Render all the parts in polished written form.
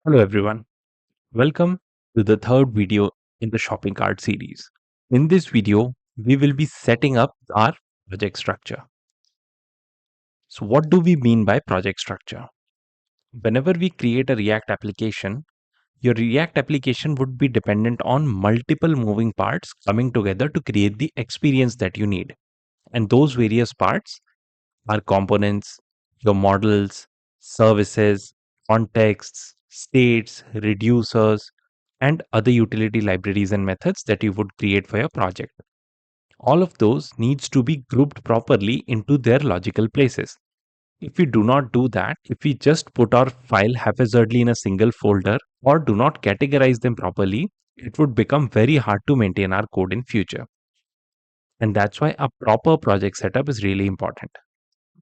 Hello everyone, welcome to the third video in the shopping cart series. In this video, we will be setting up our project structure. So what do we mean by project structure? Whenever we create a React application, your React application would be dependent on multiple moving parts coming together to create the experience that you need. And those various parts are components, your models, services, contexts, states, reducers, and other utility libraries and methods that you would create for your project. All of those needs to be grouped properly into their logical places. If we do not do that, if we just put our file haphazardly in a single folder or do not categorize them properly, it would become very hard to maintain our code in future. And that's why a proper project setup is really important.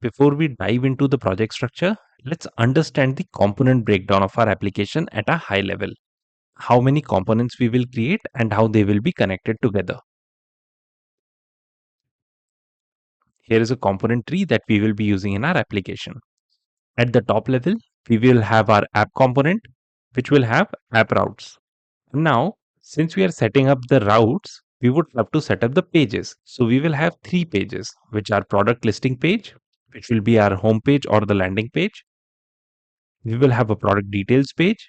Before we dive into the project structure, let's understand the component breakdown of our application at a high level. How many components we will create and how they will be connected together. Here is a component tree that we will be using in our application. At the top level, we will have our app component, which will have app routes. Now, since we are setting up the routes, we would have to set up the pages. So we will have three pages, which are product listing page, which will be our home page or the landing page. We will have a product details page.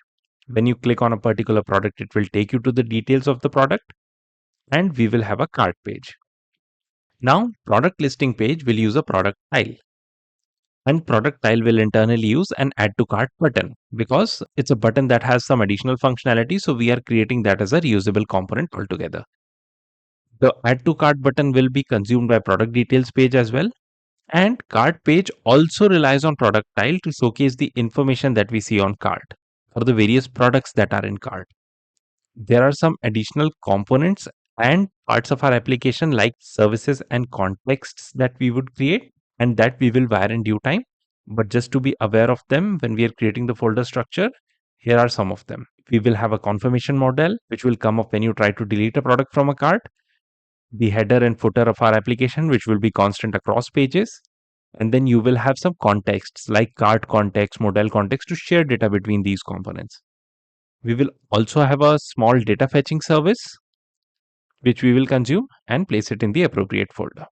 When you click on a particular product, it will take you to the details of the product. And we will have a cart page. Now, product listing page will use a product tile. And product tile will internally use an add to cart button because it's a button that has some additional functionality. So we are creating that as a reusable component altogether. The add to cart button will be consumed by product details page as well. And cart page also relies on product tile to showcase the information that we see on cart for the various products that are in cart. There are some additional components and parts of our application like services and contexts that we would create and that we will wire in due time. But just to be aware of them when we are creating the folder structure, here are some of them. We will have a confirmation model, which will come up when you try to delete a product from a cart. The header and footer of our application, which will be constant across pages. And then you will have some contexts like cart context, model context to share data between these components. We will also have a small data fetching service, which we will consume and place it in the appropriate folder.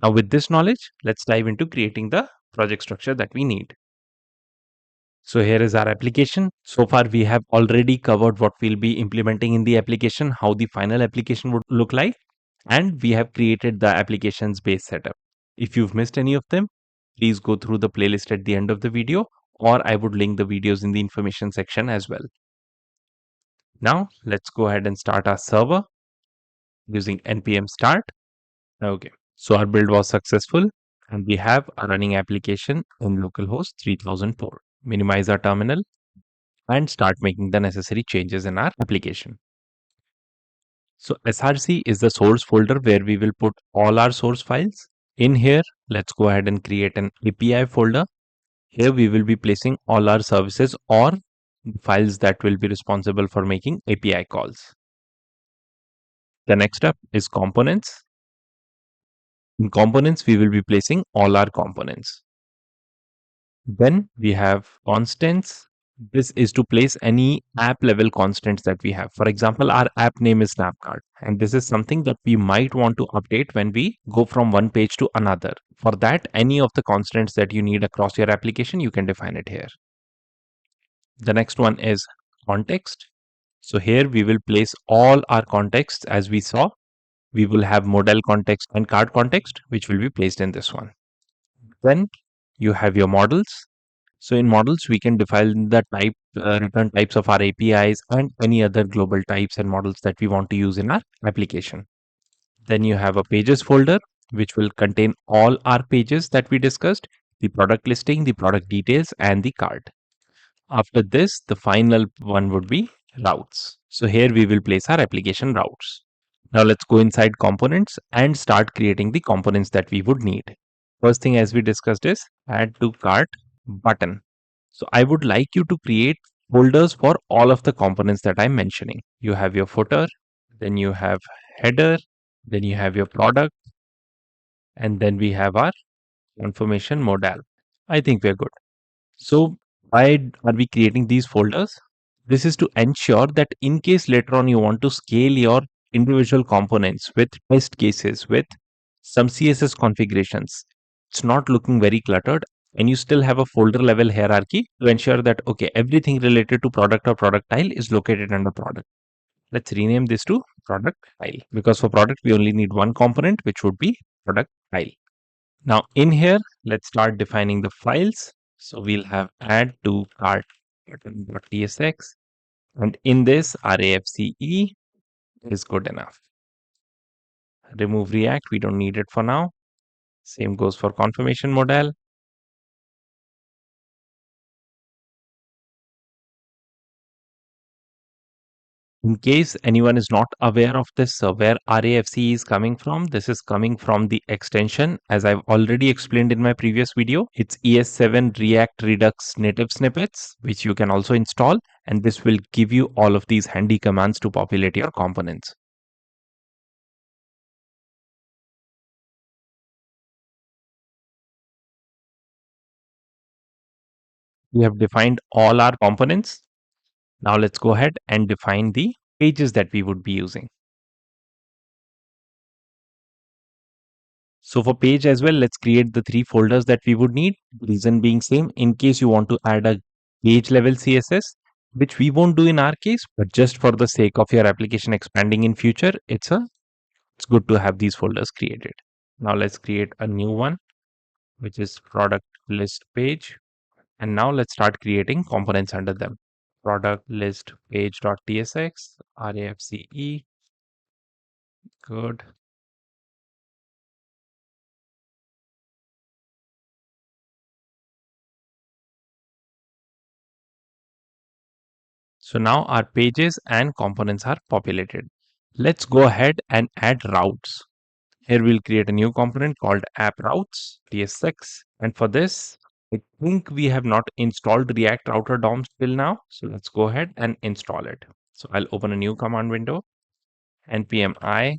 Now, with this knowledge, let's dive into creating the project structure that we need. So here is our application. So far, we have already covered what we'll be implementing in the application, how the final application would look like, and we have created the application's base setup. If you've missed any of them, please go through the playlist at the end of the video, or I would link the videos in the information section as well. Now, let's go ahead and start our server using npm start. Okay, so our build was successful and we have a running application in localhost 3004. Minimize our terminal and start making the necessary changes in our application. So src is the source folder where we will put all our source files. In here, let's go ahead and create an API folder. Here we will be placing all our services or files that will be responsible for making API calls. The next step is components. In components, we will be placing all our components. Then we have constants. This is to place any app level constants that we have. For example, our app name is Snapcart, and this is something that we might want to update when we go from one page to another. For that, any of the constants that you need across your application, you can define it here. The next one is context. So here we will place all our contexts as we saw. We will have model context and card context, which will be placed in this one. Then you have your models. So in models, we can define the return types of our APIs and any other global types and models that we want to use in our application. Then you have a pages folder, which will contain all our pages that we discussed, the product listing, the product details, and the cart. After this, the final one would be routes. So here we will place our application routes. Now let's go inside components and start creating the components that we would need. First thing, as we discussed, is add to cart button. So I would like you to create folders for all of the components that I'm mentioning. You have your footer, then you have header, then you have your product, and then we have our confirmation modal. I think we're good. So why are we creating these folders? This is to ensure that in case later on you want to scale your individual components with test cases, with some CSS configurations, it's not looking very cluttered, and you still have a folder level hierarchy to ensure that, okay, everything related to product or product tile is located under product. Let's rename this to product tile, because for product we only need one component, which would be product tile. Now in here, let's start defining the files. So we'll have add to cart button.tsx, and in this RAFCE is good enough. Remove React, we don't need it for now. Same goes for confirmation model. In case anyone is not aware of this, where RAFC is coming from, this is coming from the extension. As I've already explained in my previous video, it's ES7 React Redux native snippets, which you can also install. And this will give you all of these handy commands to populate your components. We have defined all our components. Now let's go ahead and define the pages that we would be using. So for page as well, let's create the 3 folders that we would need. Reason being same, in case you want to add a page level CSS, which we won't do in our case, but just for the sake of your application expanding in future, it's good to have these folders created. Now let's create a new one, which is product list page. And now let's start creating components under them. Product list page.tsx, RAFCE, good. So now our pages and components are populated. Let's go ahead and add routes. Here we'll create a new component called app routes tsx. And for this, I think we have not installed React Router DOM till now. So let's go ahead and install it. So I'll open a new command window, npm I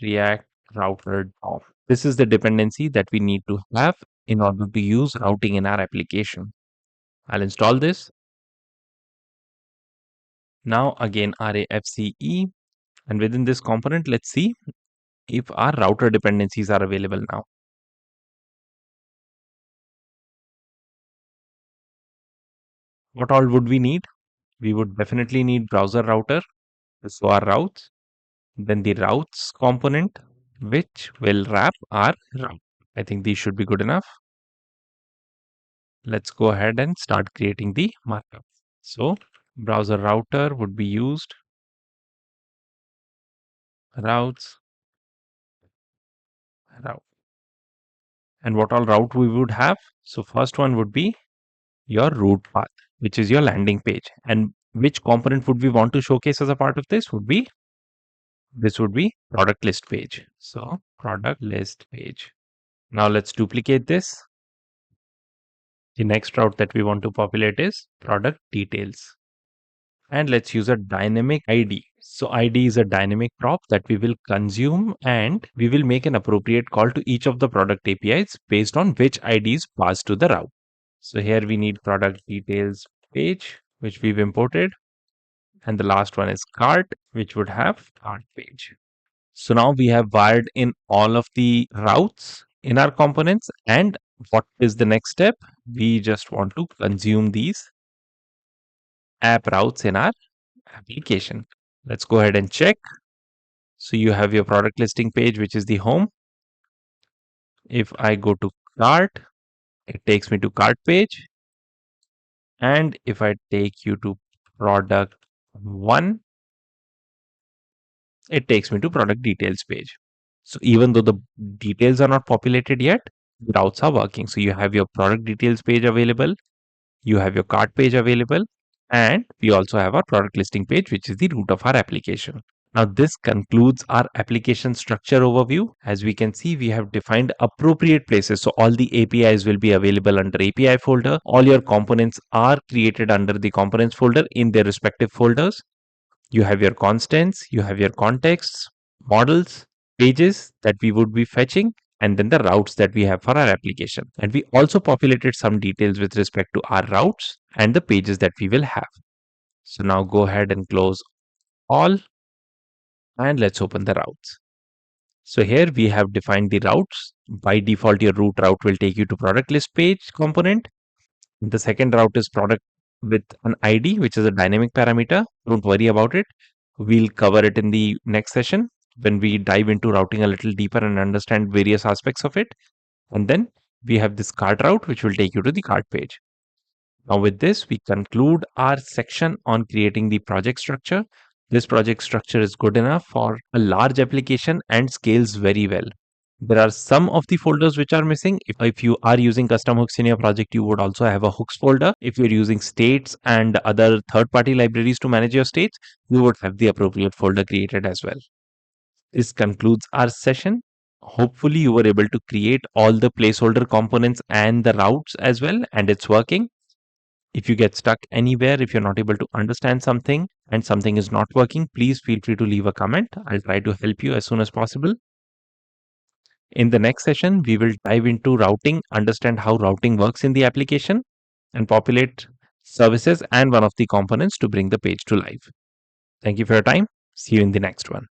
React Router DOM. This is the dependency that we need to have in order to use routing in our application. I'll install this. Now again RAFCE, and within this component, let's see if our router dependencies are available now. What all would we need? We would definitely need BrowserRouter to show our routes, then the routes component, which will wrap our route. I think these should be good enough. Let's go ahead and start creating the markup. So BrowserRouter would be used, routes, route. And what all route we would have? So first one would be your route path, which is your landing page. And which component would we want to showcase as a part of this would be, this would be product list page. So product list page. Now let's duplicate this. The next route that we want to populate is product details. And let's use a dynamic ID. So ID is a dynamic prop that we will consume, and we will make an appropriate call to each of the product APIs based on which ID is passed to the route. So here we need product details page, which we've imported. And the last one is cart, which would have CartPage. So now we have wired in all of the routes in our components. And what is the next step? We just want to consume these app routes in our application. Let's go ahead and check. So you have your product listing page, which is the home. If I go to cart, it takes me to cart page. And if I take you to product 1, it takes me to product details page. So even though the details are not populated yet, the routes are working. So you have your product details page available, you have your cart page available, and we also have our product listing page, which is the root of our application. Now this concludes our application structure overview. As we can see, we have defined appropriate places. So all the APIs will be available under API folder. All your components are created under the components folder in their respective folders. You have your constants, you have your contexts, models, pages that we would be fetching, and then the routes that we have for our application. And we also populated some details with respect to our routes and the pages that we will have. So now go ahead and close all, and let's open the routes. So here we have defined the routes. By default, your root route will take you to product list page component. The second route is product with an ID, which is a dynamic parameter. Don't worry about it. We'll cover it in the next session when we dive into routing a little deeper and understand various aspects of it. And then we have this cart route, which will take you to the cart page. Now with this, we conclude our section on creating the project structure. This project structure is good enough for a large application and scales very well. There are some of the folders which are missing. If you are using custom hooks in your project, you would also have a hooks folder. If you're using states and other third-party libraries to manage your states, you would have the appropriate folder created as well. This concludes our session. Hopefully you were able to create all the placeholder components and the routes as well, and it's working. If you get stuck anywhere, if you're not able to understand something and something is not working, please feel free to leave a comment. I'll try to help you as soon as possible. In the next session, we will dive into routing, understand how routing works in the application, and populate services and one of the components to bring the page to life. Thank you for your time. See you in the next one.